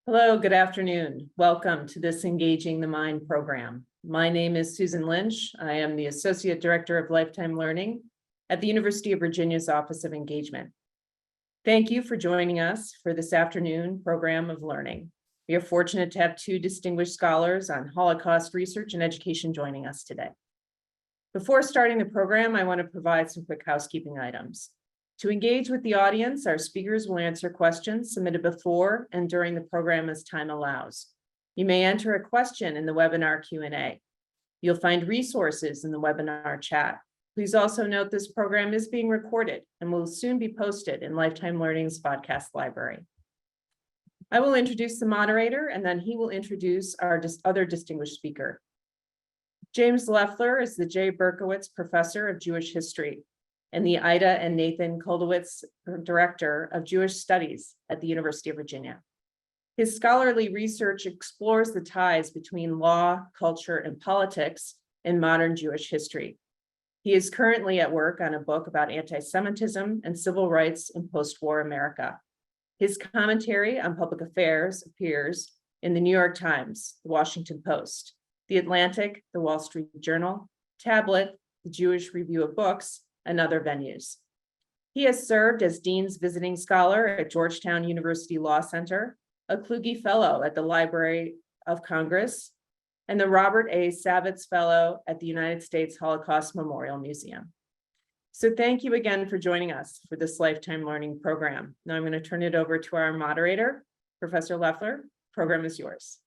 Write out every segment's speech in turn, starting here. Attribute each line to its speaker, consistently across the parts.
Speaker 1: Hello, good afternoon. Welcome to this Engaging the Mind program. My name is Susan Lynch. I am the Associate Director of Lifetime Learning at the University of Virginia's Office of Engagement. Thank you for joining us for this afternoon program of learning. We are fortunate to have two distinguished scholars on Holocaust research and education joining us today. Before starting the program, I want to provide some quick housekeeping items. To engage with the audience, our speakers will answer questions submitted before and during the program as time allows. You may enter a question in the webinar Q&A. You'll find resources in the webinar chat. Please also note this program is being recorded and will soon be posted in Lifetime Learning's podcast library. I will introduce the moderator and then he will introduce our other distinguished speaker. James Loeffler is the J. Berkowitz Professor of Jewish History and the Ida and Nathan Kolodiz Director of Jewish Studies at the University of Virginia. His scholarly research explores the ties between law, culture, and politics in modern Jewish history. He is currently at work on a book about anti-Semitism and civil rights in post-war America. His commentary on public affairs appears in the New York Times, the Washington Post, the Atlantic, the Wall Street Journal, Tablet, the Jewish Review of Books, and other venues. He has served as Dean's Visiting Scholar at Georgetown University Law Center, a Kluge Fellow at the Library of Congress, and the Robert A. Savitz Fellow at the United States Holocaust Memorial Museum. So thank you again for joining us for this Lifetime Learning program. Now I'm going to turn it over to our moderator, Professor Loeffler. Program is yours.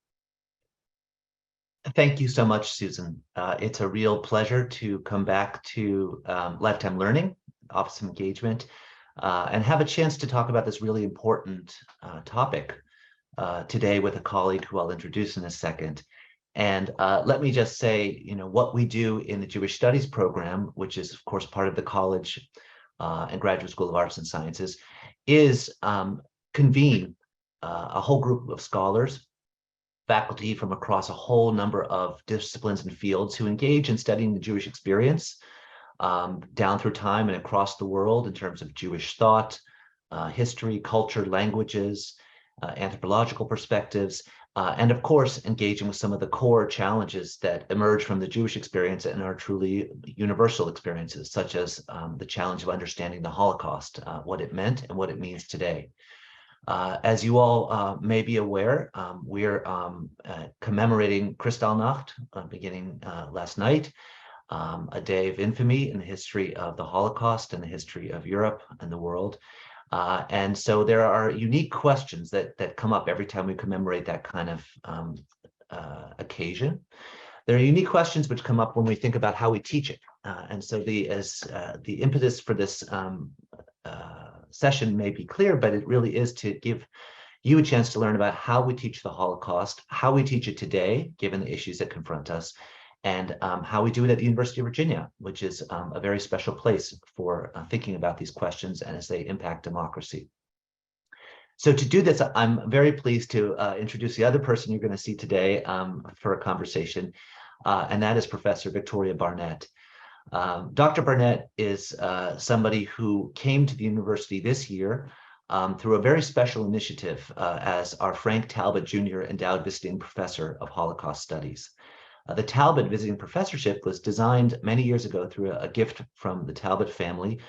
Speaker 2: Thank you so much, Susan. It's a real pleasure to come back to Lifetime Learning, Office of Engagement, and have a chance to talk about this really important topic today with a colleague who I'll introduce in a second. And let me just say, what we do in the Jewish Studies program, which is, of course, part of the College and Graduate School of Arts and Sciences, is convene a whole group of scholars, faculty from across a whole number of disciplines and fields who engage in studying the Jewish experience down through time and across the world in terms of Jewish thought, history, culture, languages, anthropological perspectives, and of course, engaging with some of the core challenges that emerge from the Jewish experience and are truly universal experiences, such as the challenge of understanding the Holocaust, what it meant and what it means today. As you all may be aware, we're commemorating Kristallnacht beginning last night, a day of infamy in the history of the Holocaust and the history of Europe and the world. And so there are unique questions that come up every time we commemorate that kind of occasion. There are unique questions which come up when we think about how we teach it. And so the impetus for this session may be clear, but it really is to give you a chance to learn about how we teach the Holocaust, how we teach it today, given the issues that confront us, and how we do it at the University of Virginia, which is a very special place for thinking about these questions and as they impact democracy. So to do this, I'm very pleased to introduce the other person you're going to see today for a conversation, and that is Professor Victoria Barnett. Dr. Barnett is somebody who came to the university this year through a very special initiative as our Frank Talbott Jr. Endowed Visiting Professor of Holocaust Studies. The Talbott Visiting Professorship was designed many years ago through a gift from the Talbott family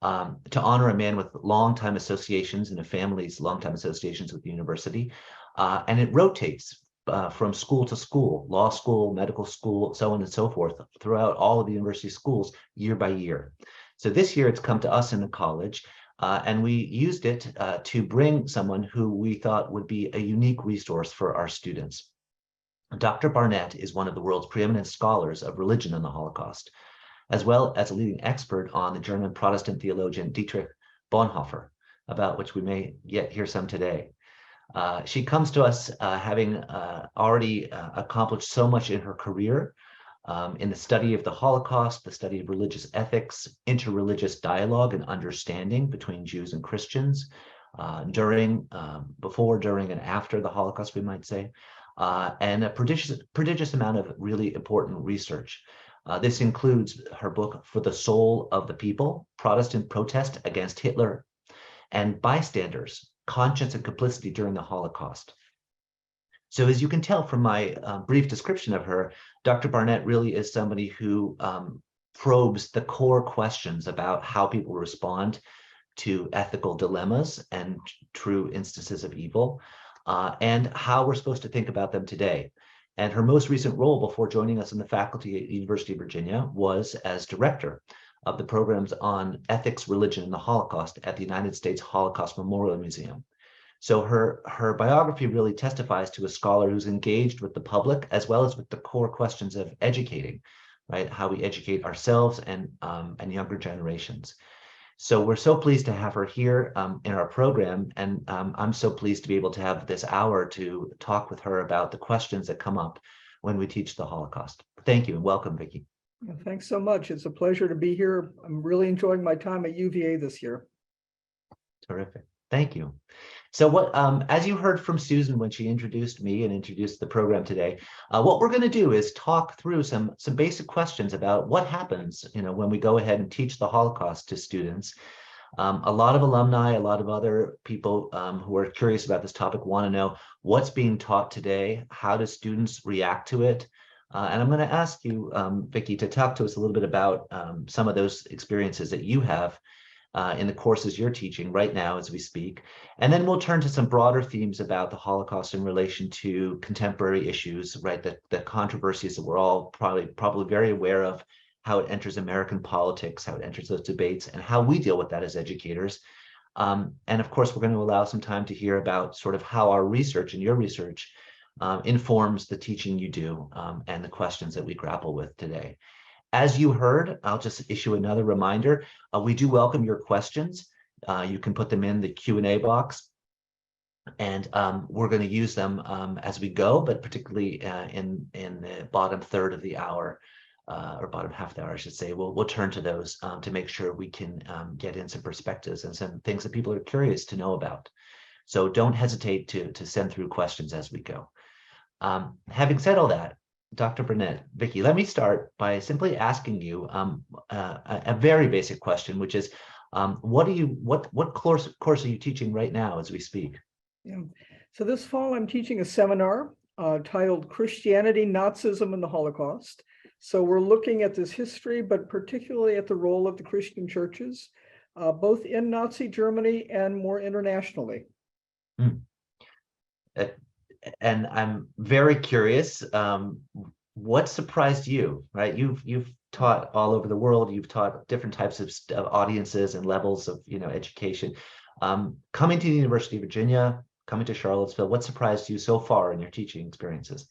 Speaker 2: to honor a man with long-time associations and a family's long-time associations with the university. And it rotates from school to school, law school, medical school, so on and so forth, throughout all of the university schools year by year. So this year it's come to us in the college, and we used it to bring someone who we thought would be a unique resource for our students. Dr. Barnett is one of the world's preeminent scholars of religion and the Holocaust, as well as a leading expert on the German Protestant theologian Dietrich Bonhoeffer, about which we may yet hear some today. She comes to us having already accomplished so much in her career in the study of the Holocaust, the study of religious ethics, interreligious dialogue and understanding between Jews and Christians before, during, and after the Holocaust, we might say, and a prodigious amount of really important research. This includes her book, For the Soul of the People, Protestant Protest Against Hitler, and Bystanders, Conscience and Complicity During the Holocaust. So as you can tell from my brief description of her, Dr. Barnett really is somebody who probes the core questions about how people respond to ethical dilemmas and true instances of evil, and how we're supposed to think about them today. And her most recent role before joining us in the faculty at the University of Virginia was as director of the programs on ethics, religion, and the Holocaust at the United States Holocaust Memorial Museum. So her biography really testifies to a scholar who's engaged with the public as well as with the core questions of educating, right? How we educate ourselves and younger generations. So we're so pleased to have her here in our program, and I'm so pleased to be able to have this hour to talk with her about the questions that come up when we teach the Holocaust. Thank you and welcome, Vicki.
Speaker 3: Well, thanks so much. It's a pleasure to be here. I'm really enjoying my time at UVA this year.
Speaker 2: Terrific. Thank you. So what, as you heard from Susan when she introduced me and introduced the program today, what we're going to do is talk through some basic questions about what happens, when we go ahead and teach the Holocaust to students. A lot of alumni, a lot of other people who are curious about this topic want to know what's being taught today, how do students react to it? And I'm going to ask you, Vicki, to talk to us a little bit about some of those experiences that you have in the courses you're teaching right now as we speak. And then we'll turn to some broader themes about the Holocaust in relation to contemporary issues, right? The controversies that we're all probably very aware of, how it enters American politics, how it enters those debates, and how we deal with that as educators. And of course, we're going to allow some time to hear about sort of how our research and your research informs the teaching you do and the questions that we grapple with today. As you heard, I'll just issue another reminder. We do welcome your questions. You can put them in the Q&A box, and we're going to use them as we go, but particularly in the bottom third of the hour, or bottom half of the hour, I should say. We'll turn to those to make sure we can get in some perspectives and some things that people are curious to know about. So don't hesitate to send through questions as we go. Having said all that, Dr. Barnett, Vicki, let me start by simply asking you a very basic question, which is, what course are you teaching right now as we speak?
Speaker 3: Yeah. So this fall, I'm teaching a seminar titled Christianity, Nazism, and the Holocaust. So we're looking at this history, but particularly at the role of the Christian churches, both in Nazi Germany and more internationally.
Speaker 2: And I'm very curious, what surprised you, right? You've taught all over the world, you've taught different types of audiences and levels of education. Coming to the University of Virginia, coming to Charlottesville, what surprised you so far in your teaching experiences?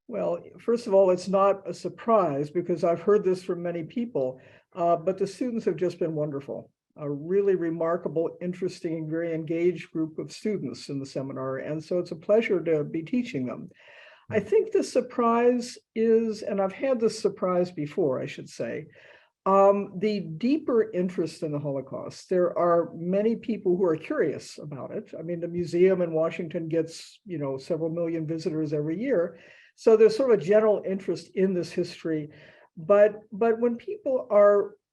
Speaker 3: Well, first of all, it's not a surprise because I've heard this from many people, but the students have just been wonderful. A really remarkable, interesting, very engaged group of students in the seminar. And so it's a pleasure to be teaching them. I think the surprise is, and I've had this surprise before, I should say, the deeper interest in the Holocaust. There are many people who are curious about it. I mean, the museum in Washington gets, several million visitors every year. So there's sort of a general interest in this history. But when people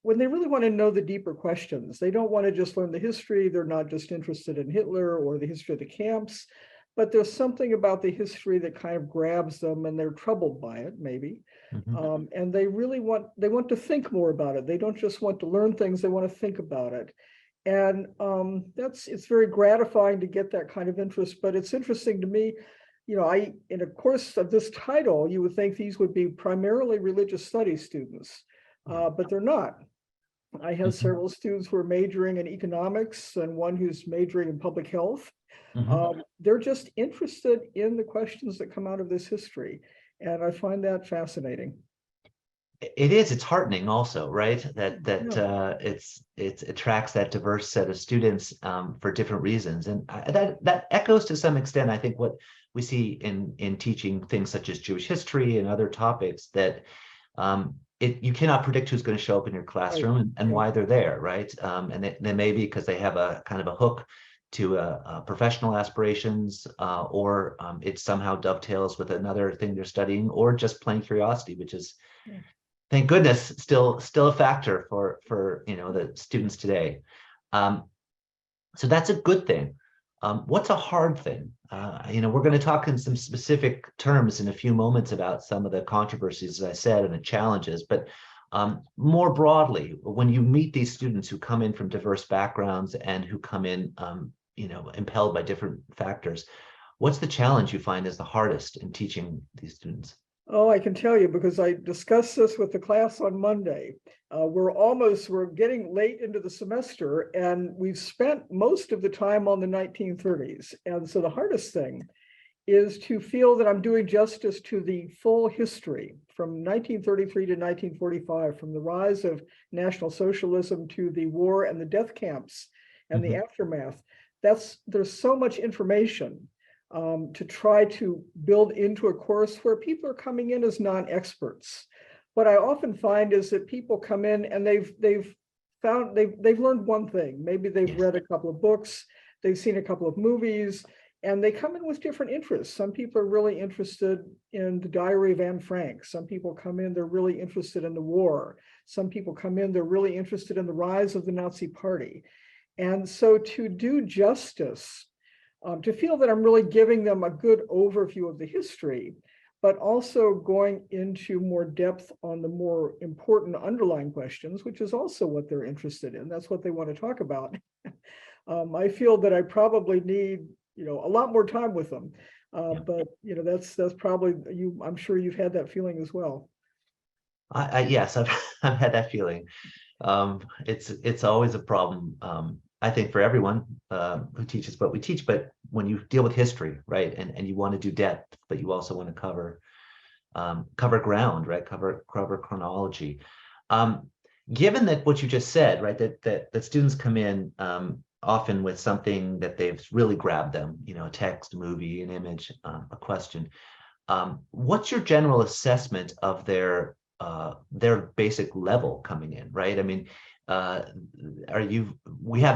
Speaker 3: when they really want to know the deeper questions, they don't want to just learn the history. They're not just interested in Hitler or the history of the camps, but there's something about the history that kind of grabs them and they're troubled by it, maybe. Mm-hmm. And they really want to think more about it. They don't just want to learn things, they want to think about it. And it's very gratifying to get that kind of interest, but it's interesting to me. In a course of this title, you would think these would be primarily religious studies students, but they're not. I have several students who are majoring in economics and one who's majoring in public health. They're just interested in the questions that come out of this history. And I find that fascinating.
Speaker 2: It is. It's heartening also, right? It attracts that diverse set of students for different reasons. And that echoes to some extent, I think, what we see in teaching things such as Jewish history and other topics, that you cannot predict who's going to show up in your classroom and why they're there, right? And they may be because they have a kind of a hook to professional aspirations, or it somehow dovetails with another thing they're studying, or just plain curiosity, which is, thank goodness, still a factor for the students today. So that's a good thing. What's a hard thing? We're going to talk in some specific terms in a few moments about some of the controversies, as I said, and the challenges, but more broadly, when you meet these students who come in from diverse backgrounds and who come in, impelled by different factors, what's the challenge you find is the hardest in teaching these students?
Speaker 3: Oh, I can tell you because I discussed this with the class on Monday. We're getting late into the semester and we've spent most of the time on the 1930s. And so the hardest thing is to feel that I'm doing justice to the full history from 1933 to 1945, from the rise of National Socialism to the war and the death camps and the aftermath. There's so much information to try to build into a course where people are coming in as non-experts. What I often find is that people come in and they've learned one thing. Maybe they've read a couple of books, they've seen a couple of movies, and they come in with different interests. Some people are really interested in the Diary of Anne Frank. Some people come in, they're really interested in the war. Some people come in, they're really interested in the rise of the Nazi Party. And so to do justice, to feel that I'm really giving them a good overview of the history, but also going into more depth on the more important underlying questions, which is also what they're interested in. That's what they want to talk about. I feel that I probably need, a lot more time with them. But that's probably you. I'm sure you've had that feeling as well.
Speaker 2: Yes, I've had that feeling. It's always a problem. I think for everyone who teaches what we teach, but when you deal with history, right, and you want to do depth, but you also want to cover ground, right, cover chronology. Given that what you just said, right, that students come in often with something that they've really grabbed them, a text, a movie, an image, a question. What's your general assessment of their basic level coming in, right? I mean, we have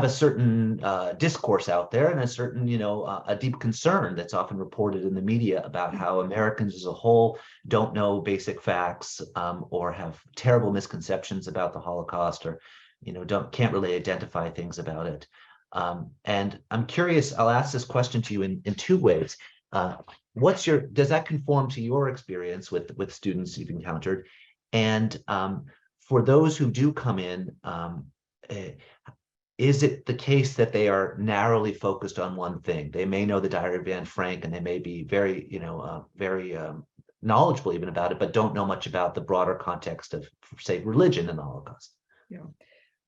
Speaker 2: a certain discourse out there and a certain, a deep concern that's often reported in the media about how Americans as a whole don't know basic facts or have terrible misconceptions about the Holocaust or, can't really identify things about it. And I'm curious, I'll ask this question to you in two ways. Does that conform to your experience with students you've encountered? And for those who do come in, is it the case that they are narrowly focused on one thing? They may know the Diary of Anne Frank and they may be very, very knowledgeable even about it, but don't know much about the broader context of, say, religion in the Holocaust.
Speaker 3: Yeah.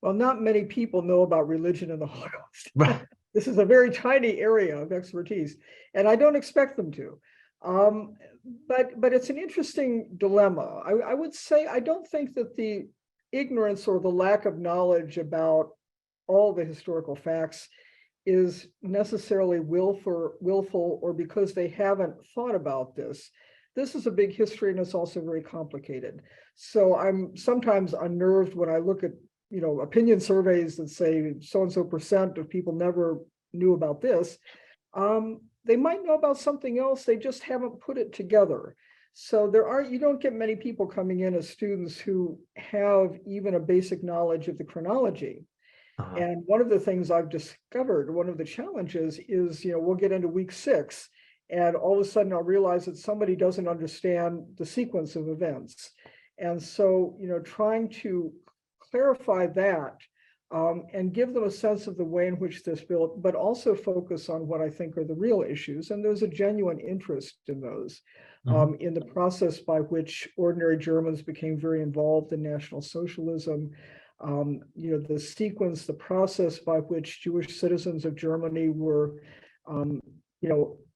Speaker 3: Well, not many people know about religion in the Holocaust.
Speaker 2: Right.
Speaker 3: This is a very tiny area of expertise, and I don't expect them to. But it's an interesting dilemma. I would say I don't think that the ignorance or the lack of knowledge about all the historical facts is necessarily willful or because they haven't thought about this. This is a big history and it's also very complicated. So I'm sometimes unnerved when I look at opinion surveys that say so-and-so % of people never knew about this. They might know about something else, they just haven't put it together. So you don't get many people coming in as students who have even a basic knowledge of the chronology. And one of the things I've discovered, one of the challenges is, we'll get into week 6 and all of a sudden I'll realize that somebody doesn't understand the sequence of events. And so, trying to clarify that and give them a sense of the way in which this built, but also focus on what I think are the real issues. And there's a genuine interest in those, in the process by which ordinary Germans became very involved in National Socialism, the sequence, the process by which Jewish citizens of Germany were,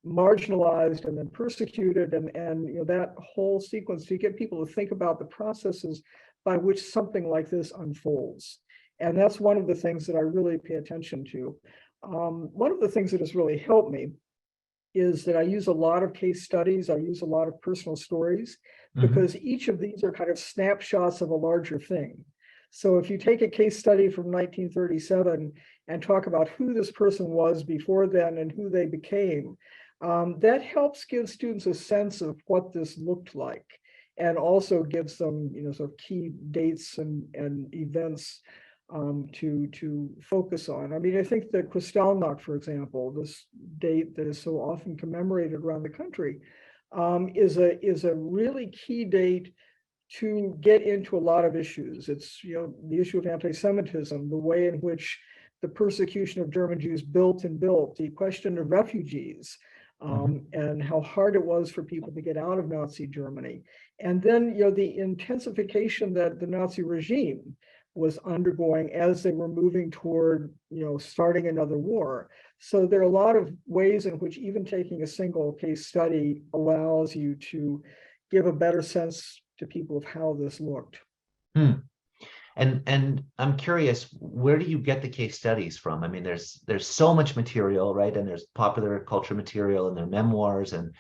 Speaker 3: marginalized and then persecuted, and that whole sequence to get people to think about the processes by which something like this unfolds. And that's one of the things that I really pay attention to. One of the things that has really helped me is that I use a lot of case studies. I use a lot of personal stories because each of these are kind of snapshots of a larger thing. So if you take a case study from 1937 and talk about who this person was before then and who they became, that helps give students a sense of what this looked like, and also gives them, sort of key dates and events to focus on. I mean, I think that Kristallnacht, for example, this date that is so often commemorated around the country, is a really key date to get into a lot of issues. It's, the issue of anti-Semitism, the way in which the persecution of German Jews built, the question of refugees, and how hard it was for people to get out of Nazi Germany. And then, the intensification that the Nazi regime was undergoing as they were moving toward, starting another war. So there are a lot of ways in which even taking a single case study allows you to give a better sense to people of how this looked.
Speaker 2: And I'm curious, where do you get the case studies from? I mean, there's so much material, right? And there's popular culture material and their memoirs, and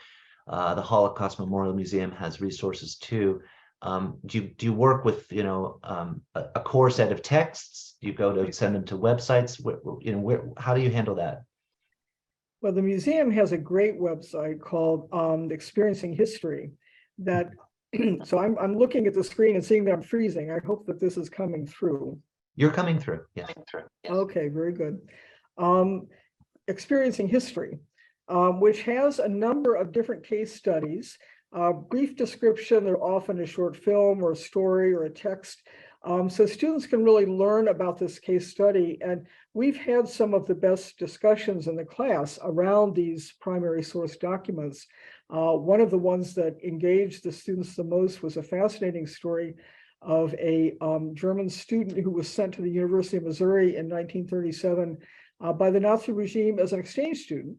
Speaker 2: the Holocaust Memorial Museum has resources too. Do you work with, a core set of texts? Do you go to send them to websites? How do you handle that?
Speaker 3: Well, the museum has a great website called Experiencing History that, so I'm looking at the screen and seeing that I'm freezing. I hope that this is coming through.
Speaker 2: You're coming through, yes.
Speaker 3: Okay, very good. Experiencing History, which has a number of different case studies. Brief description, they're often a short film or a story or a text. So students can really learn about this case study. And we've had some of the best discussions in the class around these primary source documents. One of the ones that engaged the students the most was a fascinating story of a German student who was sent to the University of Missouri in 1937 by the Nazi regime as an exchange student.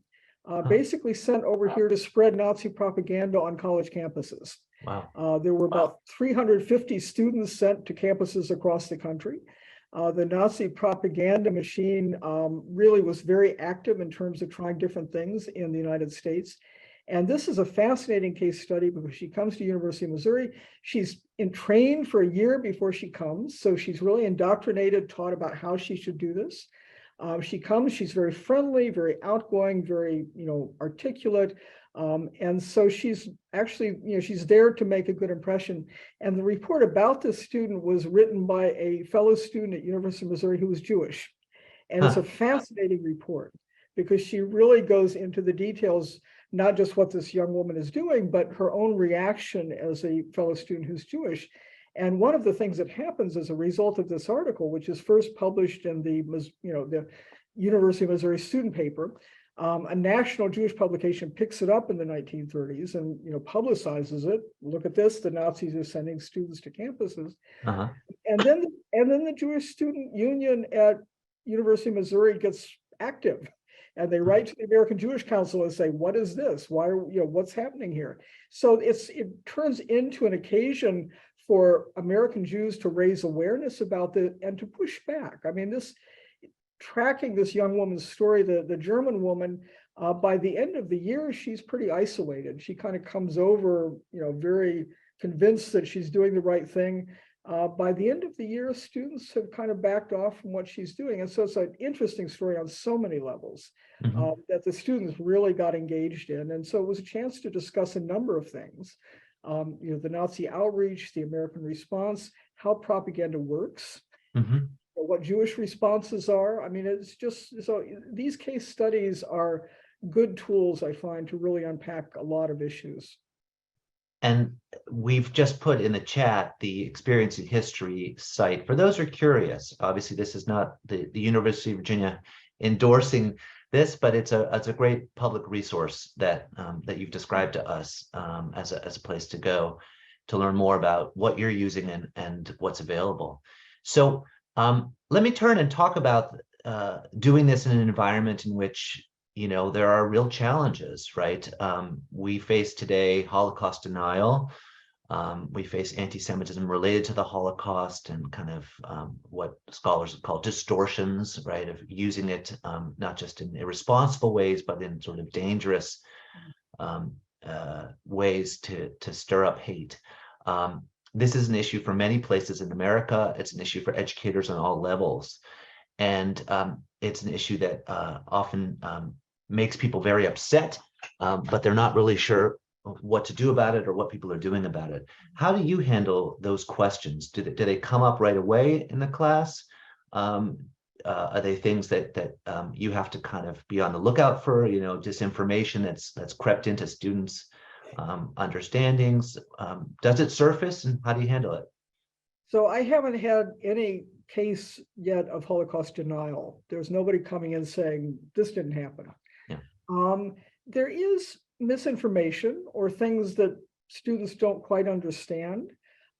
Speaker 3: Basically sent over here to spread Nazi propaganda on college campuses.
Speaker 2: Wow.
Speaker 3: There were about 350 students sent to campuses across the country. The Nazi propaganda machine really was very active in terms of trying different things in the United States. And this is a fascinating case study because she comes to University of Missouri. She's trained for a year before she comes. So she's really indoctrinated, taught about how she should do this. She comes, she's very friendly, very outgoing, very, articulate. And so she's actually, she's there to make a good impression. And the report about this student was written by a fellow student at University of Missouri who was Jewish. And it's a fascinating report because she really goes into the details, not just what this young woman is doing, but her own reaction as a fellow student who's Jewish. And one of the things that happens as a result of this article, which is first published in the University of Missouri student paper, a national Jewish publication picks it up in the 1930s and publicizes it. Look at this: the Nazis are sending students to campuses, and then the Jewish Student Union at University of Missouri gets active, and they write to the American Jewish Council and say, "What is this? Why are what's happening here?" So it turns into an occasion for American Jews to raise awareness about it and to push back. I mean, tracking this young woman's story, the German woman, by the end of the year, she's pretty isolated. She kind of comes over, very convinced that she's doing the right thing. By the end of the year, students have kind of backed off from what she's doing. And so it's an interesting story on so many levels that the students really got engaged in. And so it was a chance to discuss a number of things. The Nazi outreach, the American response, how propaganda works, what Jewish responses are. I mean, it's just, so these case studies are good tools, I find, to really unpack a lot of issues.
Speaker 2: And we've just put in the chat the Experiencing History site. For those who are curious, obviously this is not the University of Virginia endorsing this, but it's a great public resource that you've described to us as a place to go to learn more about what you're using and what's available. So let me turn and talk about doing this in an environment in which there are real challenges, right? We face today Holocaust denial. We face anti-Semitism related to the Holocaust and kind of what scholars have called distortions, right, of using it not just in irresponsible ways, but in sort of dangerous ways to stir up hate. This is an issue for many places in America. It's an issue for educators on all levels. And it's an issue that often makes people very upset, but they're not really sure what to do about it or what people are doing about it. How do you handle those questions? Do they come up right away in the class? Are they things that you have to kind of be on the lookout for, disinformation that's crept into students' understandings? Does it surface, and how do you handle it?
Speaker 3: So I haven't had any case yet of Holocaust denial. There's nobody coming in saying this didn't happen.
Speaker 2: Yeah.
Speaker 3: There is misinformation or things that students don't quite understand.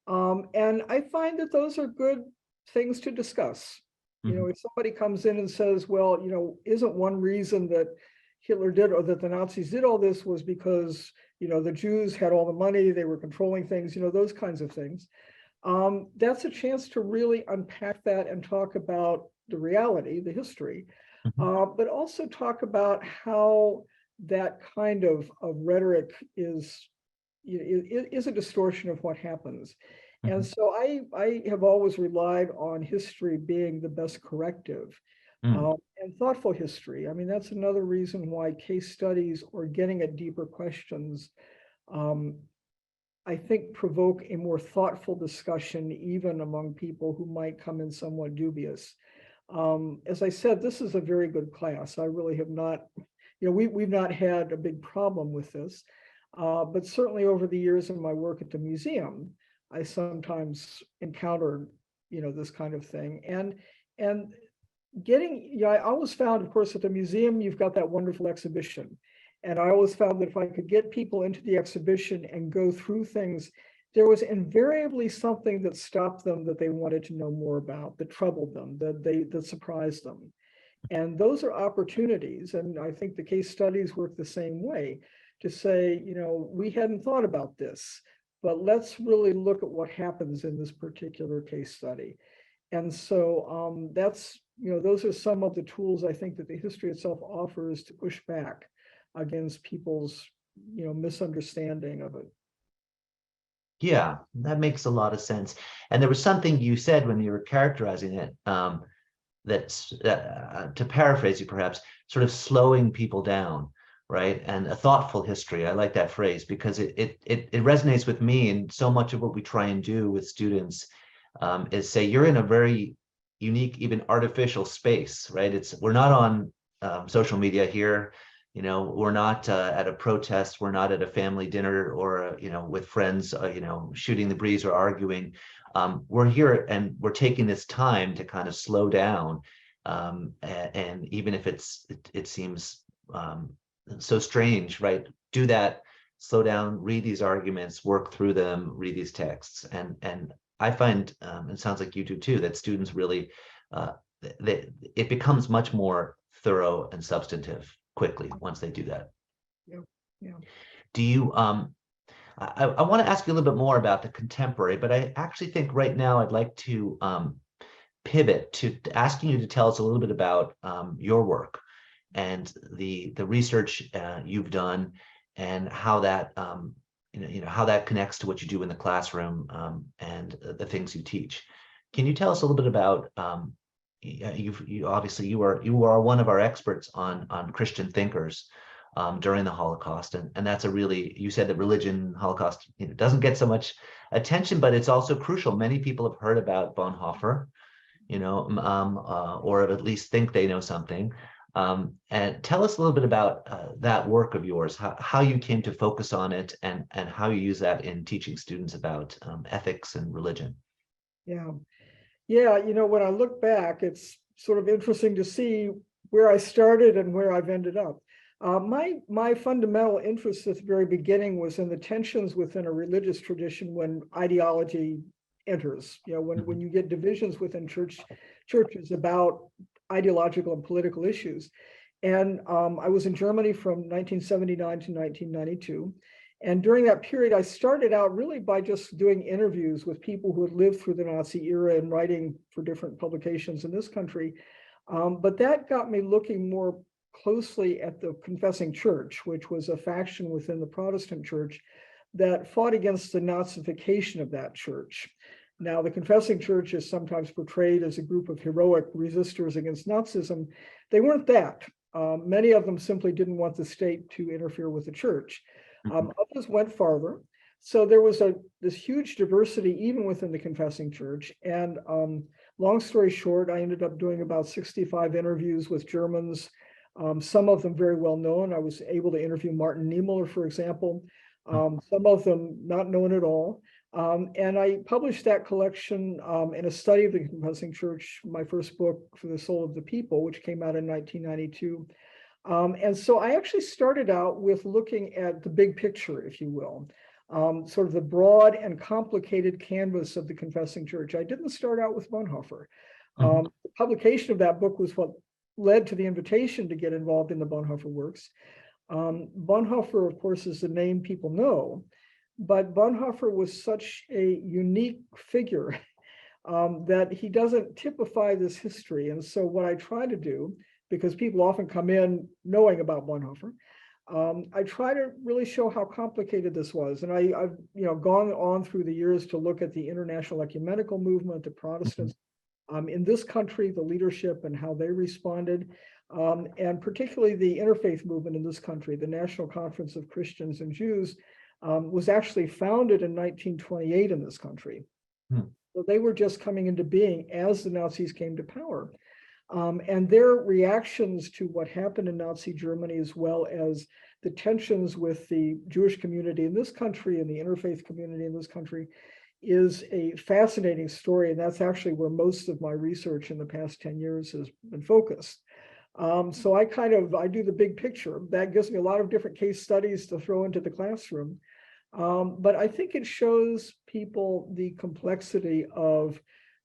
Speaker 3: And I find that those are good things to discuss.
Speaker 2: Mhm.
Speaker 3: If somebody comes in and says, well, isn't one reason that Hitler did or that the Nazis did all this was because, the Jews had all the money, they were controlling things, those kinds of things. That's a chance to really unpack that and talk about the reality, the history, but also talk about how that kind of rhetoric is a distortion of what happens. And so I have always relied on history being the best corrective,
Speaker 2: Mm.
Speaker 3: and thoughtful history. I mean, that's another reason why case studies or getting at deeper questions, I think, provoke a more thoughtful discussion, even among people who might come in somewhat dubious. As I said, this is a very good class. I really have not, we've not had a big problem with this. But certainly over the years in my work at the museum, I sometimes encountered, this kind of thing. And getting, I always found, of course, at the museum, you've got that wonderful exhibition. And I always found that if I could get people into the exhibition and go through things, there was invariably something that stopped them that they wanted to know more about, that troubled them, that surprised them. And those are opportunities. And I think the case studies work the same way, to say, we hadn't thought about this, but let's really look at what happens in this particular case study. And so that's, those are some of the tools I think that the history itself offers to push back against people's, misunderstanding of it.
Speaker 2: Yeah, that makes a lot of sense. And there was something you said when you were characterizing it, that's to paraphrase you perhaps, sort of slowing people down, right? And a thoughtful history. I like that phrase because it resonates with me. And so much of what we try and do with students is say, you're in a very unique, even artificial space, right? We're not on social media here. We're not at a protest. We're not at a family dinner or, with friends, shooting the breeze or arguing. We're here and we're taking this time to kind of slow down. And even if it seems so strange, right? Do that, slow down, read these arguments, work through them, read these texts. And I find, it sounds like you do too, that students really, it becomes much more thorough and substantive quickly once they do that.
Speaker 3: Yeah.
Speaker 2: Do you, I want to ask you a little bit more about the contemporary, but I actually think right now I'd like to pivot to asking you to tell us a little bit about your work and the research you've done and how that how that connects to what you do in the classroom and the things you teach. Can you tell us a little bit about you obviously you are one of our experts on Christian thinkers during the Holocaust, and that's a really, you said that religion, Holocaust, doesn't get so much attention, but it's also crucial. Many people have heard about Bonhoeffer, or at least think they know something. And tell us a little bit about that work of yours, how you came to focus on it, and how you use that in teaching students about ethics and religion.
Speaker 3: Yeah, when I look back, it's sort of interesting to see where I started and where I've ended up. My fundamental interest at the very beginning was in the tensions within a religious tradition when ideology enters. When you get divisions within churches about ideological and political issues. And I was in Germany from 1979 to 1992. And during that period, I started out really by just doing interviews with people who had lived through the Nazi era and writing for different publications in this country. But that got me looking more closely at the Confessing Church, which was a faction within the Protestant church that fought against the Nazification of that church. Now, the Confessing Church is sometimes portrayed as a group of heroic resistors against Nazism. They weren't that. Many of them simply didn't want the state to interfere with the church. Others went farther. So there was this huge diversity even within the confessing church. And long story short, I ended up doing about 65 interviews with Germans, some of them very well known. I was able to interview Martin Niemöller, for example, some of them not known at all. And I published that collection in a study of the confessing church, my first book, For the Soul of the People, which came out in 1992. And so I actually started out with looking at the big picture, if you will, sort of the broad and complicated canvas of the confessing church. I didn't start out with Bonhoeffer. The publication of that book was what led to the invitation to get involved in the Bonhoeffer works. Bonhoeffer, of course, is the name people know, but Bonhoeffer was such a unique figure that he doesn't typify this history. And so what I try to do, because people often come in knowing about Bonhoeffer, I try to really show how complicated this was. And I've gone on through the years to look at the international ecumenical movement, the Protestants in this country, the leadership and how they responded, and particularly the interfaith movement in this country. The National Conference of Christians and Jews was actually founded in 1928 in this country. So they were just coming into being as the Nazis came to power. And their reactions to what happened in Nazi Germany, as well as the tensions with the Jewish community in this country and the interfaith community in this country, is a fascinating story. And that's actually where most of my research in the past 10 years has been focused. So I do the big picture. That gives me a lot of different case studies to throw into the classroom. But I think it shows people the complexity of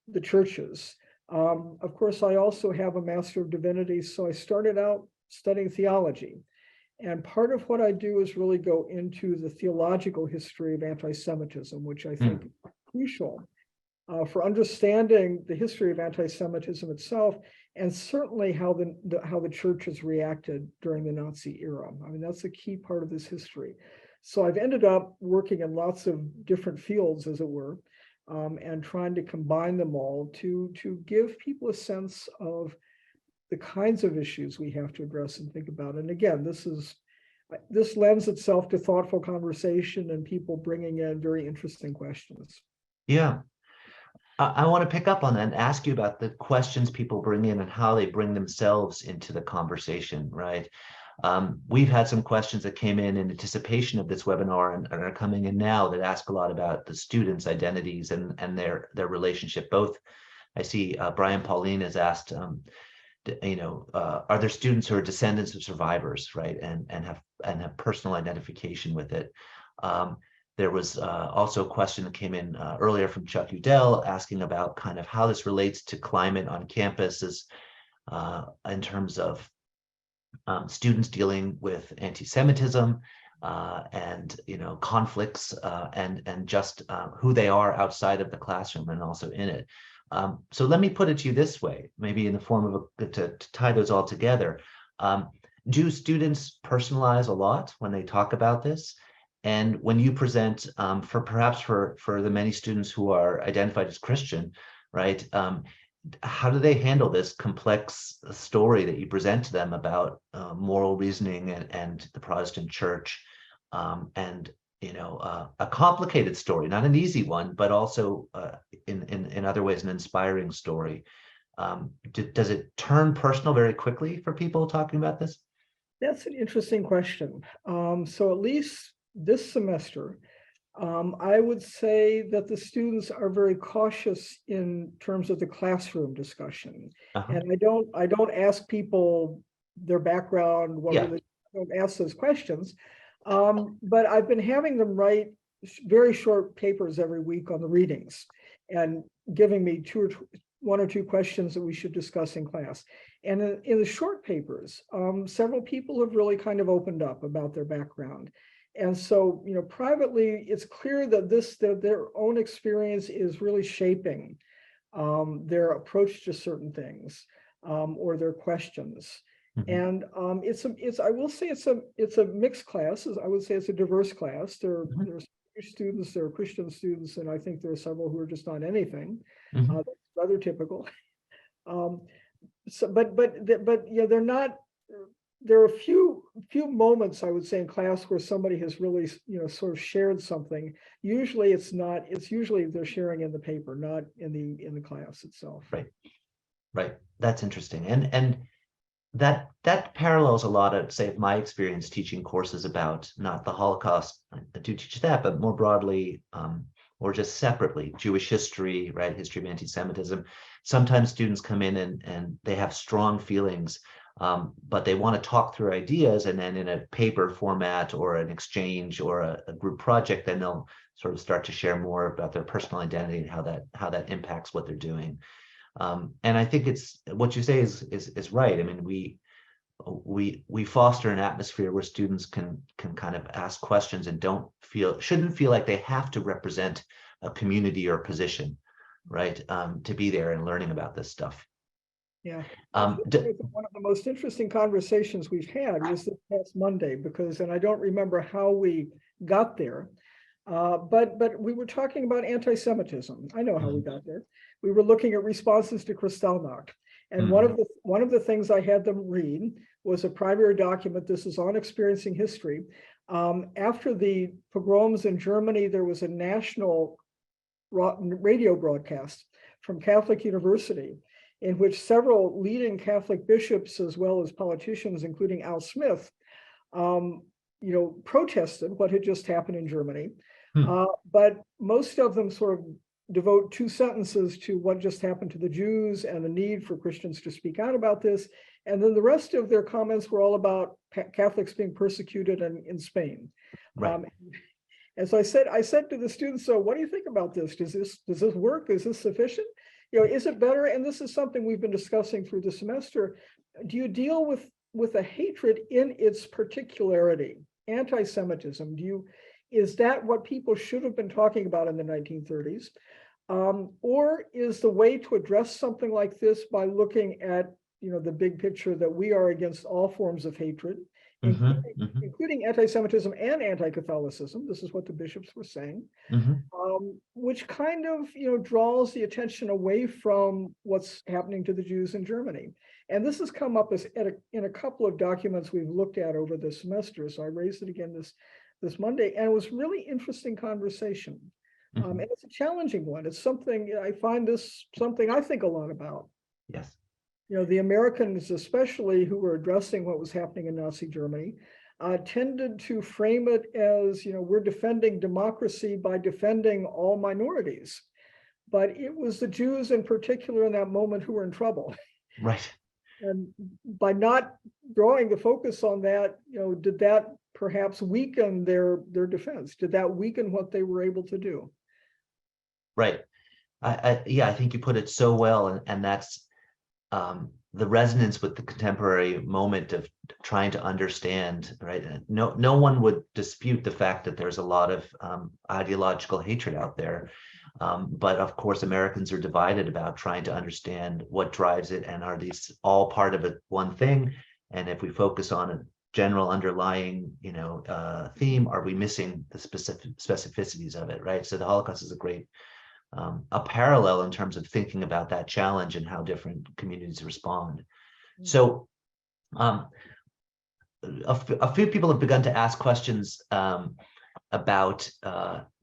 Speaker 3: the churches. Of course, I also have a Master of Divinity, so I started out studying theology. And part of what I do is really go into the theological history of anti-Semitism, which I think is crucial for understanding the history of anti-Semitism itself, and certainly how the church has reacted during the Nazi era. I mean, that's a key part of this history. So I've ended up working in lots of different fields, as it were, and trying to combine them all to give people a sense of the kinds of issues we have to address and think about. And again, this lends itself to thoughtful conversation and people bringing in very interesting questions.
Speaker 2: Yeah. I want to pick up on that and ask you about the questions people bring in and how they bring themselves into the conversation, right? We've had some questions that came in anticipation of this webinar and are coming in now that ask a lot about the students' identities and their relationship. Both, I see Brian Pauline has asked, are there students who are descendants of survivors, right, and have personal identification with it? There was also a question that came in earlier from Chuck Udell asking about kind of how this relates to climate on campuses in terms of students dealing with anti-Semitism and conflicts and just who they are outside of the classroom and also in it. So let me put it to you this way, maybe in the form of to tie those all together. Do students personalize a lot when they talk about this? And when you present for the many students who are identified as Christian, right? How do they handle this complex story that you present to them about moral reasoning and the Protestant Church, and a complicated story, not an easy one, but also in other ways an inspiring story? Does it turn personal very quickly for people talking about this?
Speaker 3: That's an interesting question. So at least this semester, I would say that the students are very cautious in terms of the classroom discussion. And I don't ask people their background, I don't ask those questions. But I've been having them write very short papers every week on the readings and giving me one or two questions that we should discuss in class. And in the short papers, several people have really kind of opened up about their background. And so, privately, it's clear that their own experience is really shaping their approach to certain things or their questions. And I will say it's a mixed class. I would say it's a diverse class. There are students, there are Christian students, and I think there are several who are just not anything. That's rather typical. But they're not. There are a few few moments, I would say, in class where somebody has really, sort of shared something. Usually it's not, it's usually they're sharing in the paper, not in the class itself.
Speaker 2: Right. Right. That's interesting. And that parallels a lot of, say, my experience teaching courses about not the Holocaust. I do teach that, but more broadly, or just separately, Jewish history, right? History of anti-Semitism. Sometimes students come in and they have strong feelings, but they want to talk through ideas, and then in a paper format or an exchange or a group project, then they'll sort of start to share more about their personal identity and how that impacts what they're doing. And I think it's what you say is right. I mean, we foster an atmosphere where students can kind of ask questions and shouldn't feel like they have to represent a community or position, right? To be there and learning about this stuff.
Speaker 3: Yeah. One of the most interesting conversations we've had was this past Monday, and I don't remember how we got there, but we were talking about anti-Semitism. I know how we got there. We were looking at responses to Kristallnacht. And one of the things I had them read was a primary document. This is on Experiencing History. After the pogroms in Germany, there was a national radio broadcast from Catholic University in which several leading Catholic bishops, as well as politicians, including Al Smith, protested what had just happened in Germany. But most of them sort of devote 2 sentences to what just happened to the Jews and the need for Christians to speak out about this. And then the rest of their comments were all about Catholics being persecuted in Spain.
Speaker 2: Right.
Speaker 3: And so I said to the students, so what do you think about this? Does this work? Is this sufficient? Is it better? And this is something we've been discussing through the semester. Do you deal with a hatred in its particularity, anti-Semitism? Is that what people should have been talking about in the 1930s? Or is the way to address something like this by looking at, the big picture that we are against all forms of hatred, including anti-Semitism and anti-Catholicism? This is what the bishops were saying, which kind of, draws the attention away from what's happening to the Jews in Germany. And this has come up in a couple of documents we've looked at over the semester. So I raised it again this Monday, and it was really interesting conversation. And it's a challenging one. It's something I find something I think a lot about.
Speaker 2: Yes.
Speaker 3: The Americans, especially who were addressing what was happening in Nazi Germany, tended to frame it as, we're defending democracy by defending all minorities. But it was the Jews in particular in that moment who were in trouble.
Speaker 2: Right.
Speaker 3: And by not drawing the focus on that, did that perhaps weaken their defense? Did that weaken what they were able to do?
Speaker 2: Right. I think you put it so well, and that's the resonance with the contemporary moment of trying to understand, right? No one would dispute the fact that there's a lot of ideological hatred out there. But of course, Americans are divided about trying to understand what drives it, and are these all part of one thing? And if we focus on a general underlying, theme, are we missing the specific specificities of it, right? So the Holocaust is a great a parallel in terms of thinking about that challenge and how different communities respond. So a few people have begun to ask questions about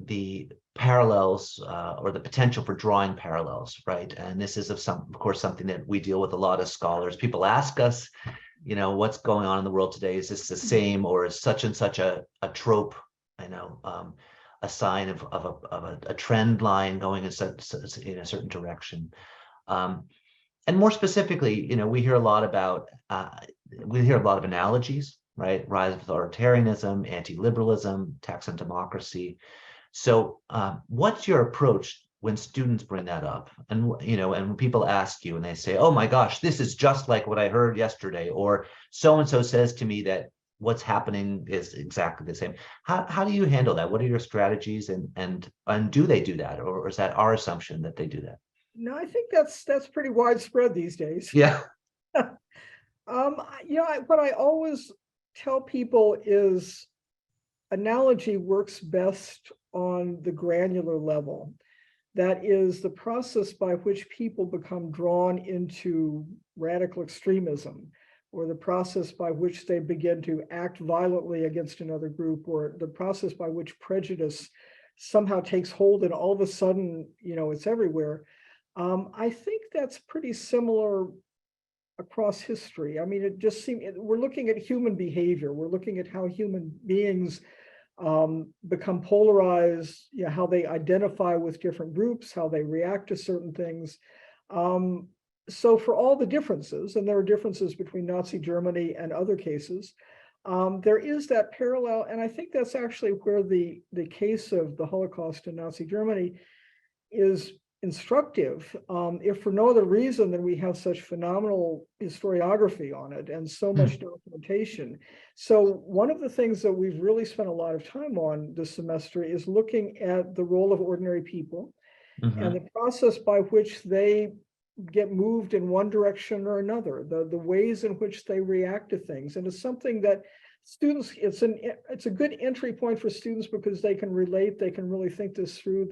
Speaker 2: the parallels or the potential for drawing parallels, right? And this is of course something that we deal with a lot of scholars. People ask us, what's going on in the world today? Is this the same, or is such and such a trope, a sign of a trend line going in a certain direction? And more specifically, we hear a lot of analogies, right? Rise of authoritarianism, anti-liberalism, attacks on democracy. So what's your approach when students bring that up? And, and when people ask you and they say, oh my gosh, this is just like what I heard yesterday, or so-and-so says to me that what's happening is exactly the same. How do you handle that? What are your strategies, and do they do that, or is that our assumption that they do that?
Speaker 3: No, I think that's pretty widespread these days.
Speaker 2: Yeah.
Speaker 3: What I always tell people is analogy works best on the granular level. That is the process by which people become drawn into radical extremism, or the process by which they begin to act violently against another group, or the process by which prejudice somehow takes hold and all of a sudden, it's everywhere. I think that's pretty similar across history. I mean, it just seems we're looking at human behavior. We're looking at how human beings become polarized, how they identify with different groups, how they react to certain things. So for all the differences, and there are differences between Nazi Germany and other cases, there is that parallel. And I think that's actually where the case of the Holocaust in Nazi Germany is instructive, if for no other reason than we have such phenomenal historiography on it and so much documentation. So one of the things that we've really spent a lot of time on this semester is looking at the role of ordinary people and the process by which they get moved in one direction or another, the ways in which they react to things. And it's something that students, it's a good entry point for students because they can relate, they can really think this through.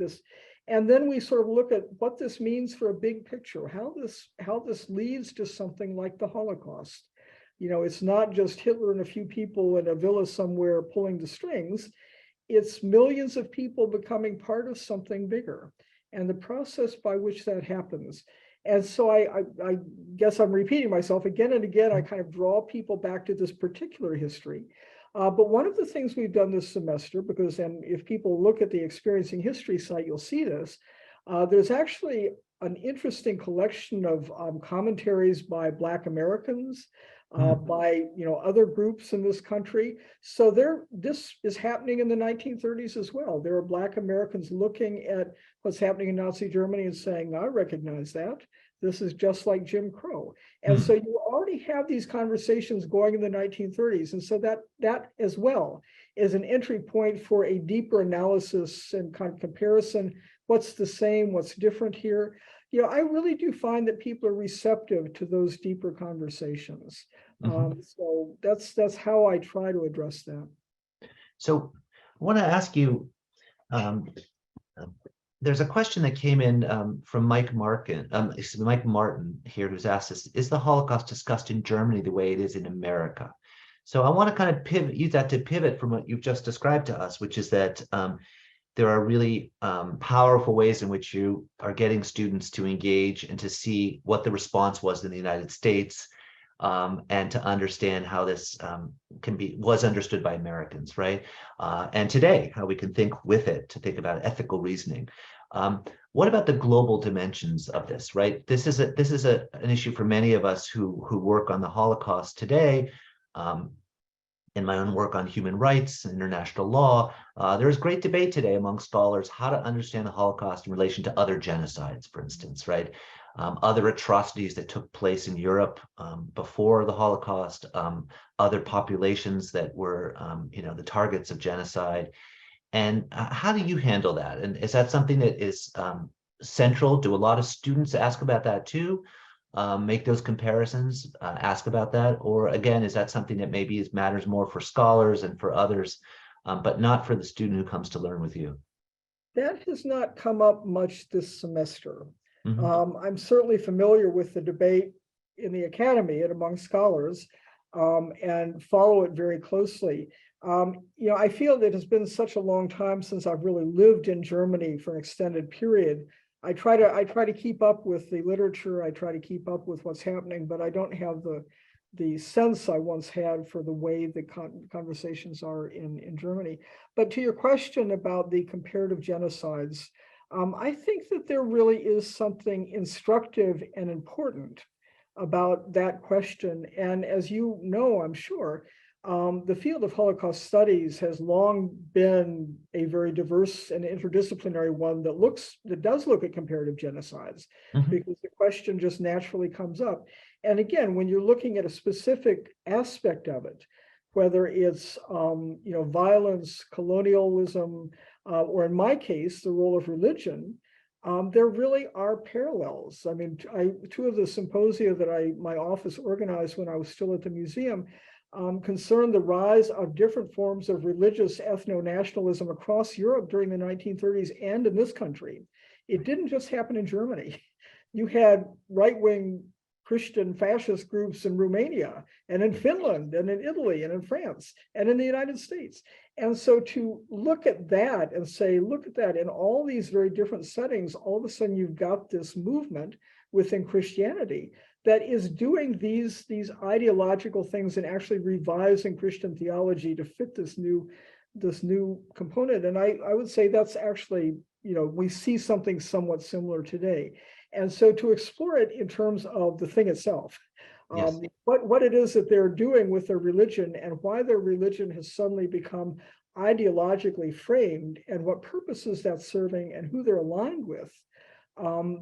Speaker 3: And then we sort of look at what this means for a big picture, how this leads to something like the Holocaust. It's not just Hitler and a few people in a villa somewhere pulling the strings. It's millions of people becoming part of something bigger, and the process by which that happens. And so I guess I'm repeating myself again and again. I kind of draw people back to this particular history. But one of the things we've done this semester, and if people look at the Experiencing History site, you'll see this, there's actually an interesting collection of commentaries by Black Americans, by other groups in this country. So this is happening in the 1930s as well. There are Black Americans looking at what's happening in Nazi Germany and saying, I recognize that. This is just like Jim Crow. And so you already have these conversations going in the 1930s. And so that as well is an entry point for a deeper analysis and kind of comparison. What's the same, what's different here? I really do find that people are receptive to those deeper conversations. So that's how I try to address that.
Speaker 2: So I want to ask you, there's a question that came in from Mike Martin here, who's asked us, is the Holocaust discussed in Germany the way it is in America? So I want to kind of use that to pivot from what you've just described to us, which is that there are really powerful ways in which you are getting students to engage and to see what the response was in the United States, and to understand how this was understood by Americans, right? And today, how we can think with it, to think about ethical reasoning. What about the global dimensions of this, right? This is an issue for many of us who work on the Holocaust today. In my own work on human rights and international law, there is great debate today among scholars how to understand the Holocaust in relation to other genocides, for instance, right? Other atrocities that took place in Europe before the Holocaust, other populations that were, the targets of genocide. And how do you handle that? And is that something that is central? Do a lot of students ask about that too? Make those comparisons, ask about that? Or again, is that something that maybe matters more for scholars and for others, but not for the student who comes to learn with you?
Speaker 3: That has not come up much this semester. I'm certainly familiar with the debate in the academy and among scholars, and follow it very closely. I feel that it has been such a long time since I've really lived in Germany for an extended period. I try to keep up with the literature. I try to keep up with what's happening, but I don't have the sense I once had for the way the conversations are in Germany. But to your question about the comparative genocides, I think that there really is something instructive and important about that question. And as you know, I'm sure, the field of Holocaust studies has long been a very diverse and interdisciplinary one that does look at comparative genocides, because the question just naturally comes up. And again, when you're looking at a specific aspect of it, whether it's violence, colonialism, or in my case, the role of religion, there really are parallels. I mean, two of the symposia that my office organized when I was still at the museum concerned the rise of different forms of religious ethno-nationalism across Europe during the 1930s and in this country. It didn't just happen in Germany. You had right-wing Christian fascist groups in Romania and in Finland and in Italy and in France and in the United States. And so to look at that and say, look at that in all these very different settings, all of a sudden you've got this movement within Christianity that is doing these ideological things and actually revising Christian theology to fit this new component. And I would say that's actually, we see something somewhat similar today. And so to explore it in terms of the thing itself,
Speaker 2: Yes.
Speaker 3: what it is that they're doing with their religion and why their religion has suddenly become ideologically framed and what purposes that's serving and who they're aligned with.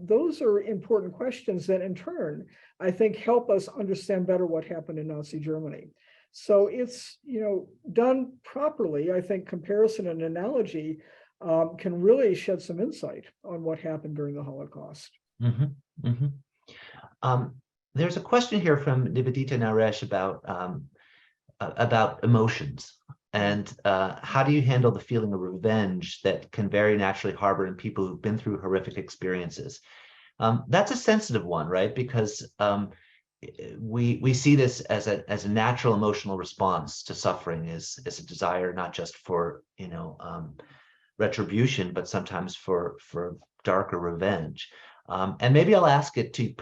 Speaker 3: Those are important questions that in turn, I think, help us understand better what happened in Nazi Germany. So it's, done properly. I think comparison and analogy can really shed some insight on what happened during the Holocaust.
Speaker 2: Mm-hmm, mm-hmm. There's a question here from Nivedita Naresh about emotions and how do you handle the feeling of revenge that can very naturally harbor in people who've been through horrific experiences. That's a sensitive one, right? Because we see this as a natural emotional response to suffering, is a desire not just for retribution, but sometimes for darker revenge. And maybe I'll ask it to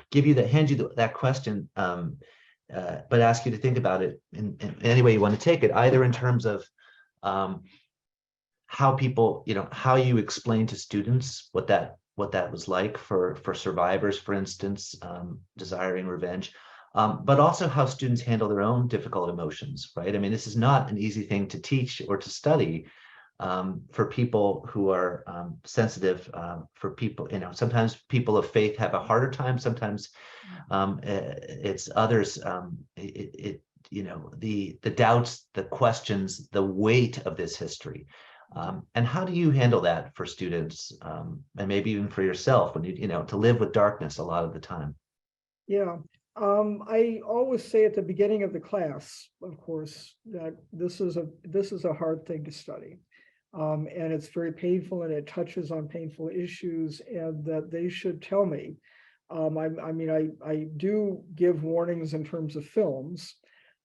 Speaker 2: hand you that question, but ask you to think about it in any way you want to take it, either in terms of how people, how you explain to students what that was like for survivors, for instance, desiring revenge, but also how students handle their own difficult emotions, right? I mean, this is not an easy thing to teach or to study. For people who are sensitive, for people, sometimes people of faith have a harder time. Sometimes it's others. The doubts, the questions, the weight of this history, and how do you handle that for students, and maybe even for yourself when to live with darkness a lot of the time?
Speaker 3: Yeah. I always say at the beginning of the class, of course, that this is a hard thing to study. And it's very painful and it touches on painful issues, and that they should tell me. I do give warnings in terms of films,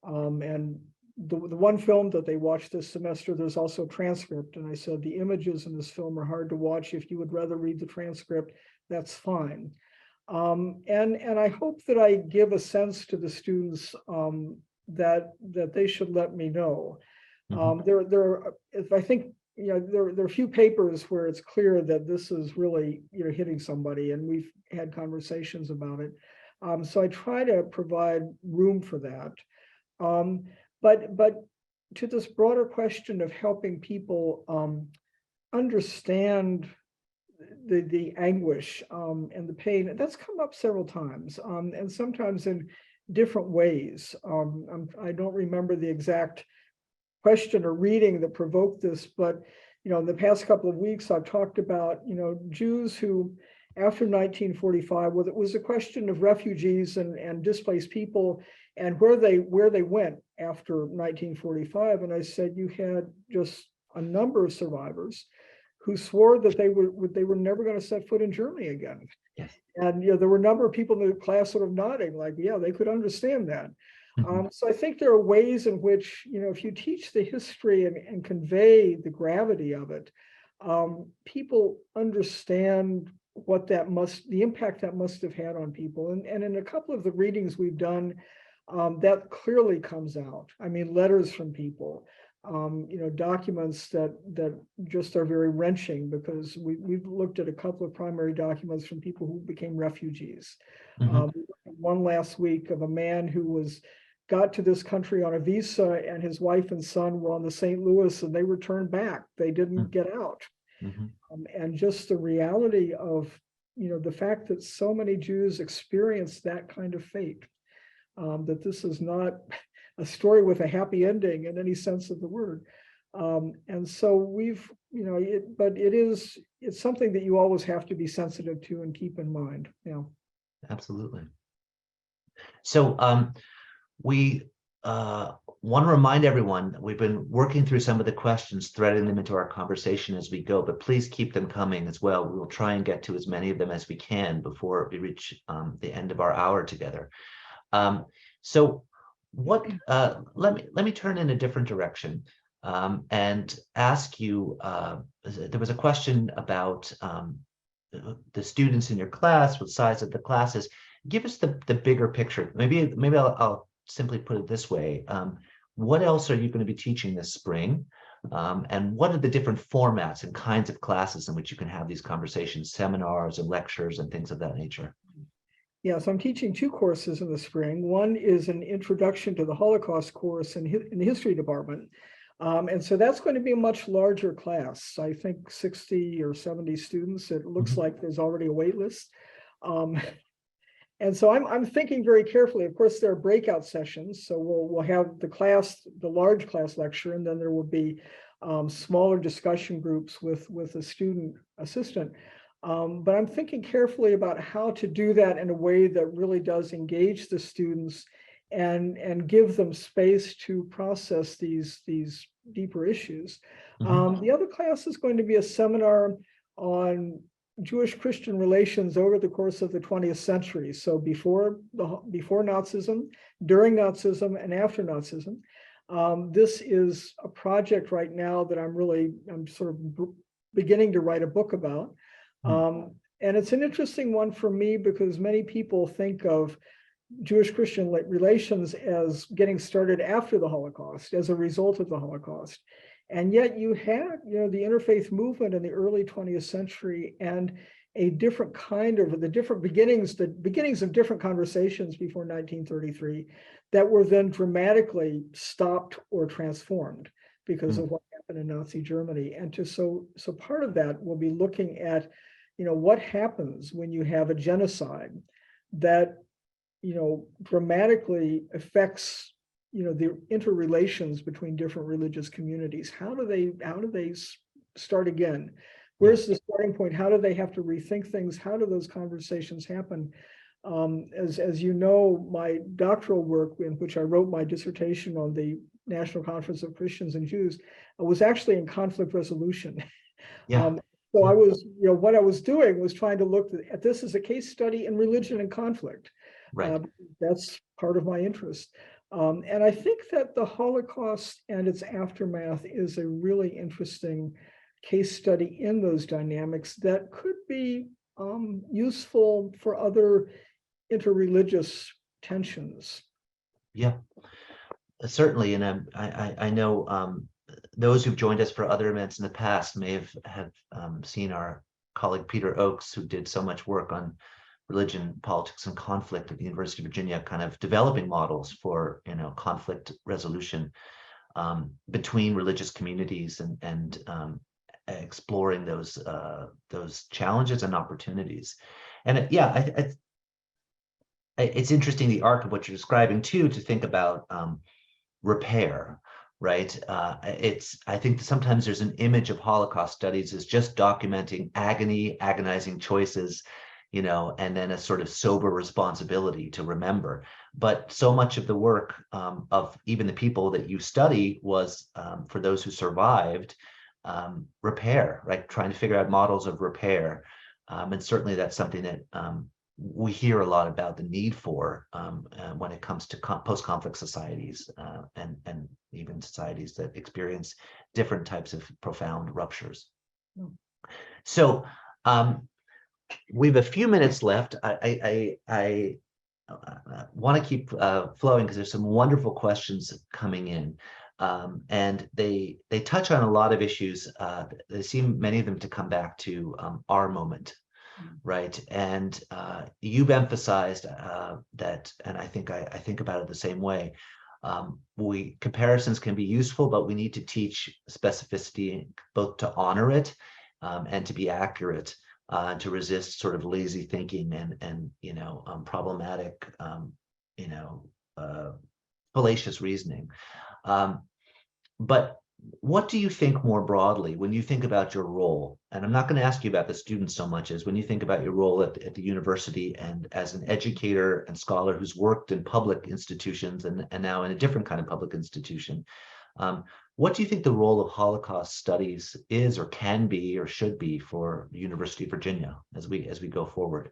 Speaker 3: and the one film that they watched this semester, there's also a transcript, and I said the images in this film are hard to watch. If you would rather read the transcript, that's fine. And I hope that I give a sense to the students that they should let me know. I think there are a few papers where it's clear that this is really hitting somebody, and we've had conversations about it. So I try to provide room for that. But to this broader question of helping people understand the anguish and the pain, that's come up several times, and sometimes in different ways. I don't remember the exact question or reading that provoked this, but in the past couple of weeks I've talked about Jews who, after 1945, well, it was a question of refugees and displaced people and where they went after 1945. And I said you had just a number of survivors who swore that they were never going to set foot in Germany again.
Speaker 2: Yes.
Speaker 3: And there were a number of people in the class sort of nodding, like, yeah, they could understand that. So I think there are ways in which, if you teach the history and convey the gravity of it, people understand the impact that must have had on people. And in a couple of the readings we've done, that clearly comes out. I mean, letters from people, documents that just are very wrenching, because we've looked at a couple of primary documents from people who became refugees. One last week of a man who got to this country on a visa, and his wife and son were on the St. Louis, and they returned back. They didn't get out. And just the reality of, the fact that so many Jews experienced that kind of fate, that this is not a story with a happy ending in any sense of the word. And so we've, but it's something that you always have to be sensitive to and keep in mind. Yeah.
Speaker 2: Absolutely. So we want to remind everyone that we've been working through some of the questions, threading them into our conversation as we go, but please keep them coming as well. We will try and get to as many of them as we can before we reach the end of our hour together. So what, let me turn in a different direction and ask you, there was a question about the students in your class, what size of the classes. Give us the bigger picture. Maybe I'll simply put it this way. What else are you going to be teaching this spring? And what are the different formats and kinds of classes in which you can have these conversations, seminars and lectures and things of that nature?
Speaker 3: Yeah, so I'm teaching 2 courses in the spring. One is an introduction to the Holocaust course in the history department. And so that's going to be a much larger class. I think 60 or 70 students. It looks like there's already a wait list. And so I'm thinking very carefully. Of course, there are breakout sessions. So we'll have the large class lecture, and then there will be smaller discussion groups with a student assistant. But I'm thinking carefully about how to do that in a way that really does engage the students and give them space to process these deeper issues. The other class is going to be a seminar on Jewish-Christian relations over the course of the 20th century. So before Nazism, during Nazism, and after Nazism. This is a project right now that I'm sort of beginning to write a book about. And it's an interesting one for me because many people think of Jewish-Christian relations as getting started after the Holocaust, as a result of the Holocaust. And yet you had, the interfaith movement in the early 20th century and a different kind of the beginnings of different conversations before 1933 that were then dramatically stopped or transformed because of what happened in Nazi Germany. And so part of that will be looking at, what happens when you have a genocide that, dramatically affects the interrelations between different religious communities. How do they start again? Where's the starting point? How do they have to rethink things? How do those conversations happen? As you know, my doctoral work, in which I wrote my dissertation on the National Conference of Christians and Jews, was actually in conflict resolution. So I was, what I was doing was trying to look at this as a case study in religion and conflict.
Speaker 2: Right.
Speaker 3: That's part of my interest. And I think that the Holocaust and its aftermath is a really interesting case study in those dynamics that could be useful for other interreligious tensions.
Speaker 2: Yeah, certainly. And I know those who've joined us for other events in the past may have seen our colleague Peter Oakes, who did so much work on religion, politics, and conflict at the University of Virginia, kind of developing models for conflict resolution between religious communities and exploring those challenges and opportunities. And it's interesting, the arc of what you're describing too, to think about repair, right? I think sometimes there's an image of Holocaust studies as just documenting agony, agonizing choices, and then a sort of sober responsibility to remember. But so much of the work of even the people that you study was for those who survived, repair, right? Trying to figure out models of repair. And certainly that's something that we hear a lot about the need for when it comes to post-conflict societies and even societies that experience different types of profound ruptures. So we have a few minutes left. I want to keep flowing because there's some wonderful questions coming in. And they touch on a lot of issues. They seem, many of them, to come back to our moment, right? And you've emphasized that, and I think about it the same way. Comparisons can be useful, but we need to teach specificity, both to honor it and to be accurate, to resist sort of lazy thinking and problematic, fallacious reasoning. But what do you think more broadly when you think about your role? And I'm not going to ask you about the students so much as when you think about your role at the university and as an educator and scholar who's worked in public institutions and now in a different kind of public institution. What do you think the role of Holocaust studies is or can be or should be for the University of Virginia as we go forward?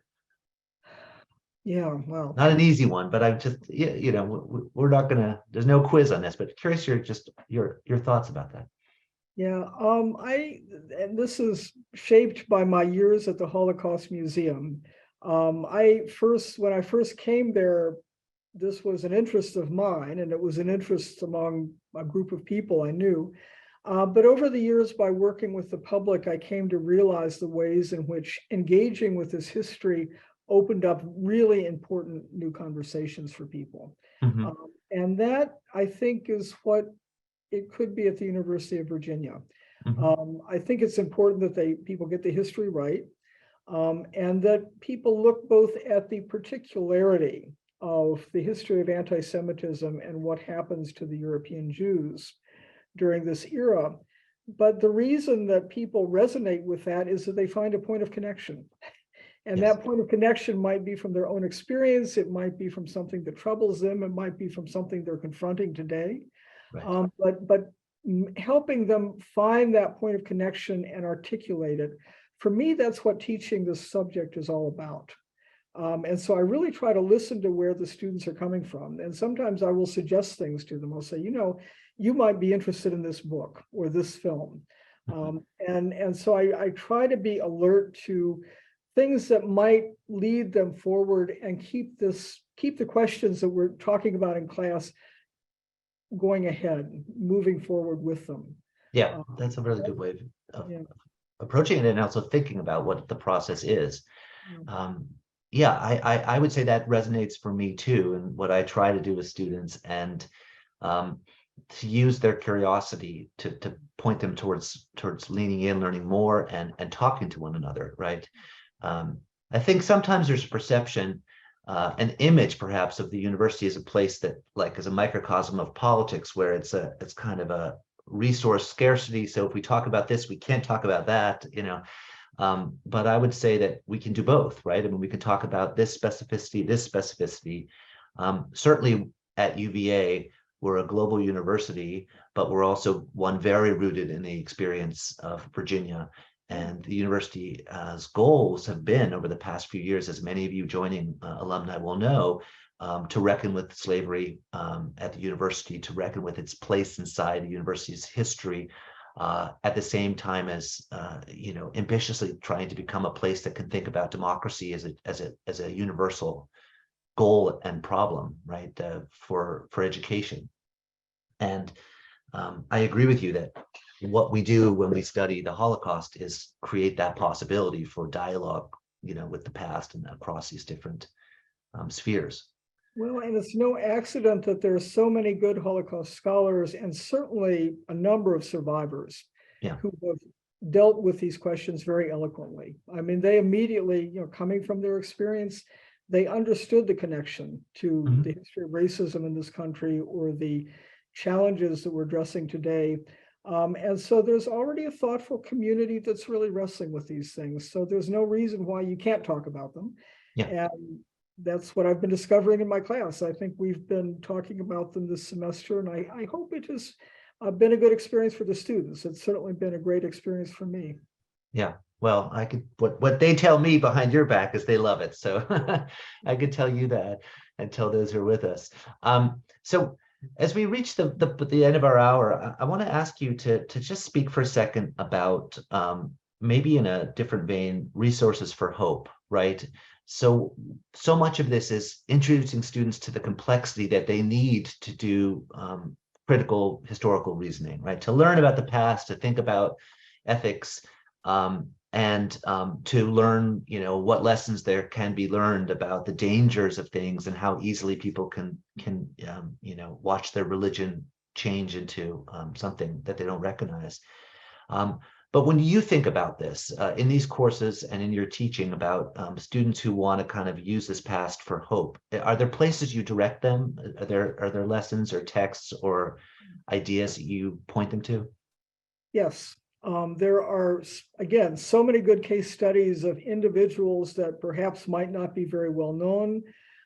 Speaker 3: Yeah, well,
Speaker 2: Not an easy one, but I'm just, we're not gonna, there's no quiz on this, but curious your thoughts about that.
Speaker 3: yeah. And this is shaped by my years at the Holocaust Museum. When I first came there, this was an interest of mine, and it was an interest among a group of people I knew. But over the years, by working with the public, I came to realize the ways in which engaging with this history opened up really important new conversations for people.
Speaker 2: Mhm.
Speaker 3: And that, I think, is what it could be at the University of Virginia.
Speaker 2: Mhm.
Speaker 3: I think it's important that people get the history right, and that people look both at the particularity of the history of anti-Semitism and what happens to the European Jews during this era. But the reason that people resonate with that is that they find a point of connection. And
Speaker 2: Yes.
Speaker 3: that point of connection might be from their own experience. It might be from something that troubles them. It might be from something they're confronting today.
Speaker 2: Right.
Speaker 3: But helping them find that point of connection and articulate it, for me, that's what teaching this subject is all about. And so I really try to listen to where the students are coming from. And sometimes I will suggest things to them. I'll say, you might be interested in this book or this film. And so I try to be alert to things that might lead them forward and keep the questions that we're talking about in class going ahead, moving forward with them.
Speaker 2: Yeah, that's a really good way of
Speaker 3: Yeah.
Speaker 2: approaching it and also thinking about what the process is.
Speaker 3: Yeah.
Speaker 2: Yeah, I would say that resonates for me too, and what I try to do with students, and to use their curiosity to point them towards leaning in, learning more, and talking to one another, right? I think sometimes there's a perception, an image perhaps of the university as a place that like is a microcosm of politics, where it's kind of a resource scarcity. So if we talk about this, we can't talk about that, but I would say that we can do both, right? I mean, we can talk about this specificity. Certainly at UVA, we're a global university, but we're also one very rooted in the experience of Virginia. And the university's goals have been over the past few years, as many of you joining alumni will know, to reckon with slavery at the university, to reckon with its place inside the university's history, at the same time as ambitiously trying to become a place that can think about democracy as a universal goal and problem, right, for education. And I agree with you that what we do when we study the Holocaust is create that possibility for dialogue, with the past and across these different spheres.
Speaker 3: Well, and it's no accident that there are so many good Holocaust scholars and certainly a number of survivors who have dealt with these questions very eloquently. I mean, they immediately, coming from their experience, they understood the connection to the history of racism in this country or the challenges that we're addressing today. And so there's already a thoughtful community that's really wrestling with these things. So there's no reason why you can't talk about them.
Speaker 2: Yeah.
Speaker 3: And that's what I've been discovering in my class. I think we've been talking about them this semester, and I hope it has been a good experience for the students. It's certainly been a great experience for me.
Speaker 2: Yeah. Well, I could, what they tell me behind your back is they love it. So I could tell you that and tell those who are with us. So as we reach the end of our hour, I want to ask you to just speak for a second about maybe in a different vein, resources for hope, right? So much of this is introducing students to the complexity that they need to do critical historical reasoning, right? To learn about the past, to think about ethics, and to learn, what lessons there can be learned about the dangers of things and how easily people can watch their religion change into something that they don't recognize. But when you think about this in these courses and in your teaching about students who want to kind of use this past for hope, are there places you direct them? Are there lessons or texts or ideas that you point them to?
Speaker 3: Yes, there are, again, so many good case studies of individuals that perhaps might not be very well known,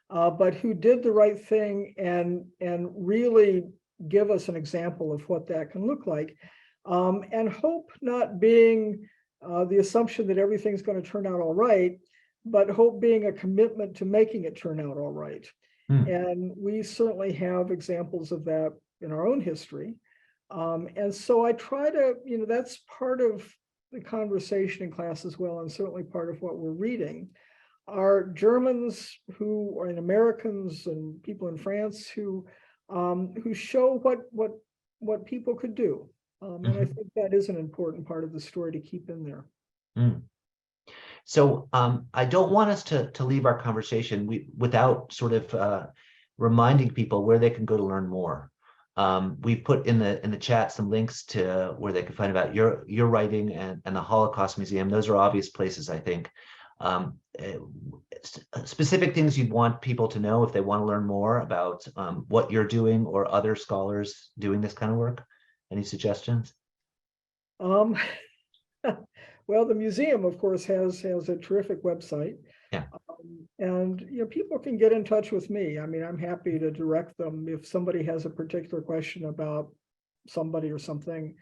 Speaker 3: but who did the right thing and really give us an example of what that can look like. And hope not being the assumption that everything's going to turn out all right, but hope being a commitment to making it turn out all right. And we certainly have examples of that in our own history. And so I try to, that's part of the conversation in class as well, and certainly part of what we're reading, are Germans and Americans and people in France who show what people could do. And I think that is an important part of the story to keep in there.
Speaker 2: So I don't want us to leave our conversation without sort of reminding people where they can go to learn more. We've put in the chat some links to where they can find about your writing and the Holocaust Museum. Those are obvious places, I think. Specific things you'd want people to know if they want to learn more about what you're doing or other scholars doing this kind of work? Any suggestions?
Speaker 3: Well, the museum, of course, has a terrific website.
Speaker 2: Yeah.
Speaker 3: And people can get in touch with me. I mean, I'm happy to direct them if somebody has a particular question about somebody or something.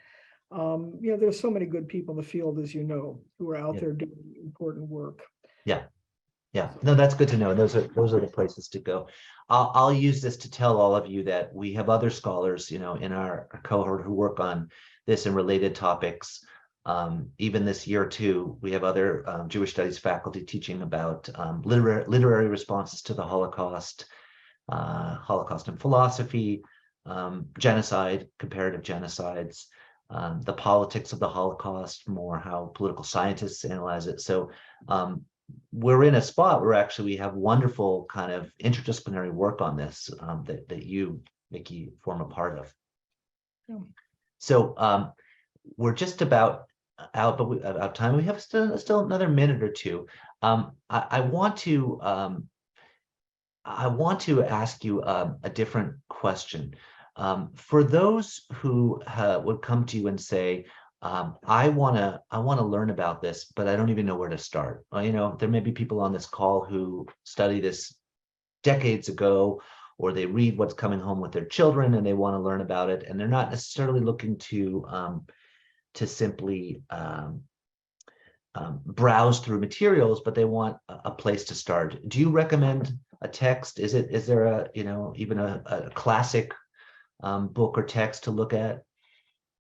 Speaker 3: There's so many good people in the field, as you know, who are out there doing important work.
Speaker 2: Yeah, no, that's good to know. Those are the places to go. I'll use this to tell all of you that we have other scholars, in our cohort who work on this and related topics. Even this year too, we have other Jewish studies faculty teaching about literary responses to the Holocaust, Holocaust and philosophy, genocide, comparative genocides, the politics of the Holocaust, more how political scientists analyze it. So we're in a spot where actually we have wonderful kind of interdisciplinary work on this that you, Nikki, form a part of.
Speaker 3: Yeah.
Speaker 2: So we're just about out, but we out of time. We have still another minute or two. I want to ask you a different question. For those who would come to you and say, I want to learn about this, but I don't even know where to start. Well, there may be people on this call who study this decades ago, or they read what's coming home with their children and they want to learn about it, and they're not necessarily looking to simply browse through materials, but they want a place to start. Do you recommend a text? Is there a even a classic book or text to look at,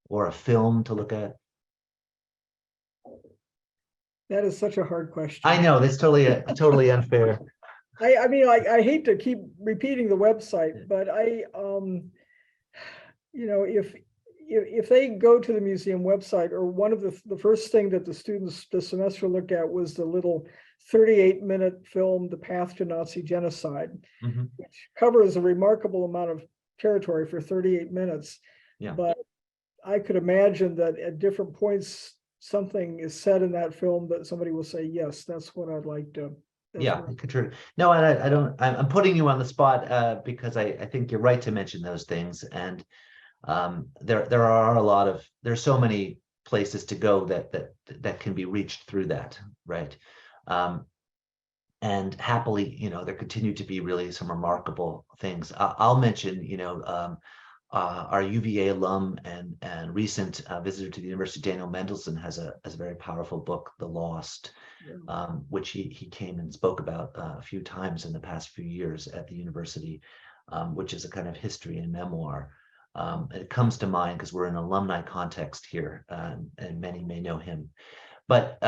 Speaker 2: or a film to look at?
Speaker 3: That is such a hard question.
Speaker 2: I know that's totally unfair.
Speaker 3: I mean, I hate to keep repeating the website, but if they go to the museum website, or one of the first thing that the students this semester looked at was the little 38-minute film, The Path to Nazi Genocide, which covers a remarkable amount of territory for 38 minutes. Yeah. But I could imagine that at different points, something is said in that film that somebody will say, yes, that's what I'd like to.
Speaker 2: Yeah, true. No, and I don't. I'm putting you on the spot because I think you're right to mention those things, and there are there's so many places to go that can be reached through that, right? And happily, there continue to be really some remarkable things. I'll mention, our UVA alum and recent visitor to the university, Daniel Mendelsohn, has a very powerful book, The Lost, which he came and spoke about a few times in the past few years at the university, which is a kind of history and memoir. It comes to mind because we're in an alumni context here, and many may know him. But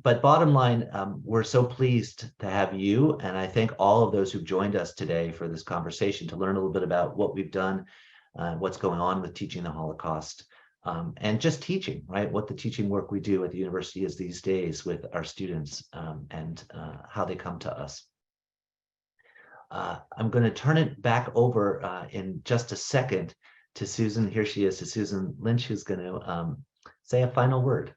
Speaker 2: bottom line, we're so pleased to have you, and I thank all of those who've joined us today for this conversation to learn a little bit about what we've done, what's going on with teaching the Holocaust, and just teaching, right? What the teaching work we do at the university is these days with our students, and how they come to us. I'm going to turn it back over in just a second to Susan. Here she is, to Susan Lynch, who's going to say a final word.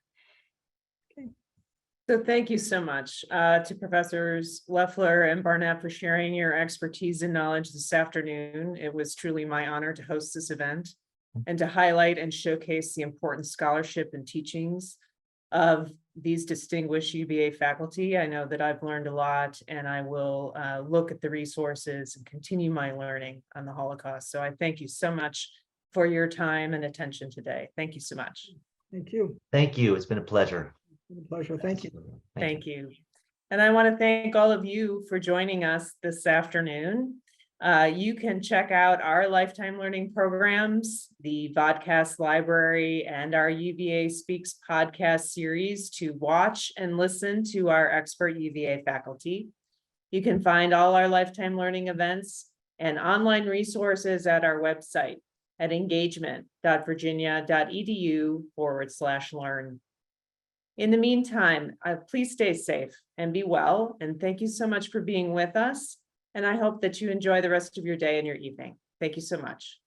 Speaker 1: So thank you so much to Professors Loeffler and Barnett for sharing your expertise and knowledge this afternoon. It was truly my honor to host this event. and to highlight and showcase the important scholarship and teachings of these distinguished UVA faculty. I know that I've learned a lot, and I will look at the resources and continue my learning on the Holocaust. So I thank you so much for your time and attention today. Thank you so much.
Speaker 3: Thank you.
Speaker 2: Thank you. It's been a pleasure.
Speaker 3: It's been a pleasure. Thank you.
Speaker 1: Thank you. And I want to thank all of you for joining us this afternoon. You can check out our Lifetime Learning programs, the Vodcast Library, and our UVA Speaks podcast series to watch and listen to our expert UVA faculty. You can find all our Lifetime Learning events and online resources at our website at engagement.virginia.edu/learn. In the meantime, please stay safe and be well. And thank you so much for being with us. And I hope that you enjoy the rest of your day and your evening. Thank you so much.